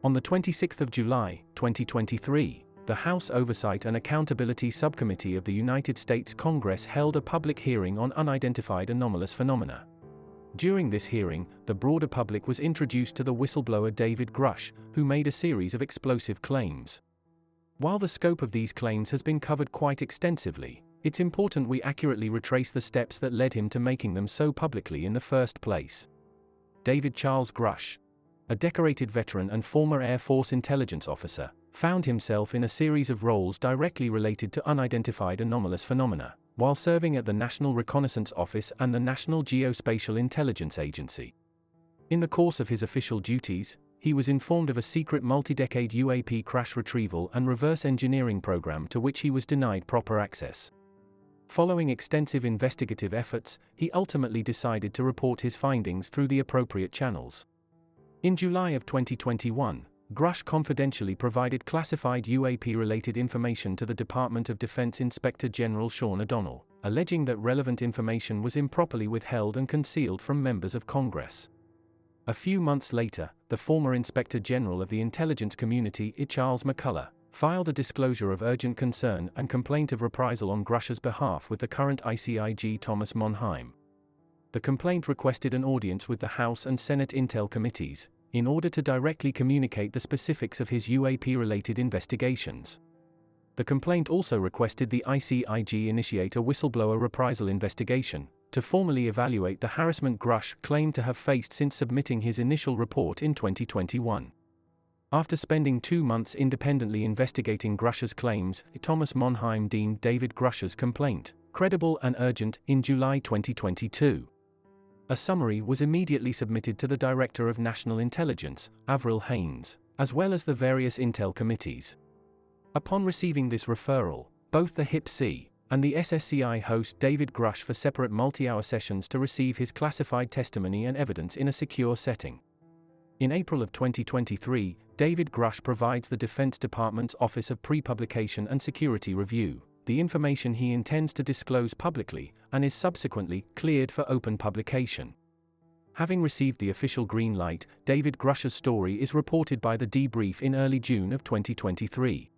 On the 26th of July, 2023, the House Oversight and Accountability Subcommittee of the United States Congress held a public hearing on unidentified anomalous phenomena. During this hearing, the broader public was introduced to the whistleblower David Grusch, who made a series of explosive claims. While the scope of these claims has been covered quite extensively, it's important we accurately retrace the steps that led him to making them so publicly in the first place. David Charles Grusch, a decorated veteran and former Air Force intelligence officer, found himself in a series of roles directly related to unidentified anomalous phenomena, while serving at the National Reconnaissance Office and the National Geospatial Intelligence Agency. In the course of his official duties, he was informed of a secret multi-decade UAP crash retrieval and reverse engineering program to which he was denied proper access. Following extensive investigative efforts, he ultimately decided to report his findings through the appropriate channels. In July of 2021, Grusch confidentially provided classified UAP-related information to the Department of Defense Inspector General Sean O'Donnell, alleging that relevant information was improperly withheld and concealed from members of Congress. A few months later, the former Inspector General of the intelligence community, Charles McCullough, filed a disclosure of urgent concern and complaint of reprisal on Grusch's behalf with the current ICIG Thomas Monheim. The complaint requested an audience with the House and Senate Intel committees, in order to directly communicate the specifics of his UAP-related investigations. The complaint also requested the ICIG initiate a whistleblower reprisal investigation, to formally evaluate the harassment Grusch claimed to have faced since submitting his initial report in 2021. After spending 2 months independently investigating Grusch's claims, Thomas Monheim deemed David Grusch's complaint credible and urgent in July 2022. A summary was immediately submitted to the Director of National Intelligence, Avril Haines, as well as the various Intel committees. Upon receiving this referral, both the HIP-C and the SSCI host David Grusch for separate multi-hour sessions to receive his classified testimony and evidence in a secure setting. In April of 2023, David Grusch provides the Defense Department's Office of Pre-Publication and Security Review the information he intends to disclose publicly, and is subsequently cleared for open publication. Having received the official green light, David Grusch's story is reported by The Debrief in early June of 2023.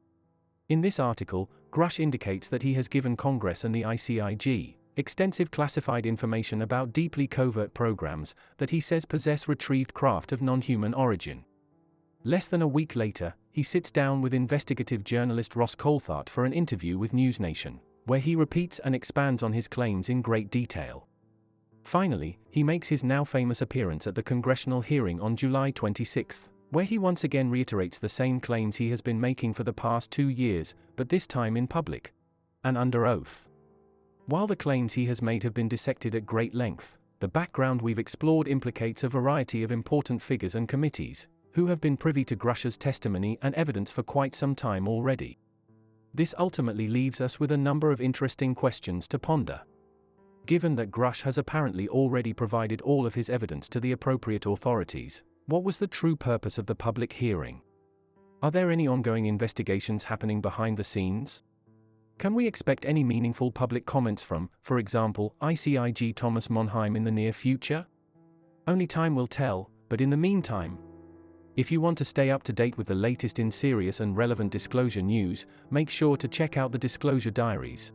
In this article, Grusch indicates that he has given Congress and the ICIG extensive classified information about deeply covert programs that he says possess retrieved craft of non-human origin. Less than a week later, he sits down with investigative journalist Ross Coulthart for an interview with NewsNation, where he repeats and expands on his claims in great detail. Finally, he makes his now famous appearance at the congressional hearing on July 26, where he once again reiterates the same claims he has been making for the past 2 years, but this time in public and under oath. While the claims he has made have been dissected at great length, the background we've explored implicates a variety of important figures and committees, who have been privy to Grusch's testimony and evidence for quite some time already. This ultimately leaves us with a number of interesting questions to ponder. Given that Grusch has apparently already provided all of his evidence to the appropriate authorities, what was the true purpose of the public hearing? Are there any ongoing investigations happening behind the scenes? Can we expect any meaningful public comments from, for example, ICIG Thomas Monheim in the near future? Only time will tell, but in the meantime, if you want to stay up to date with the latest in serious and relevant disclosure news, make sure to check out the Disclosure Diaries.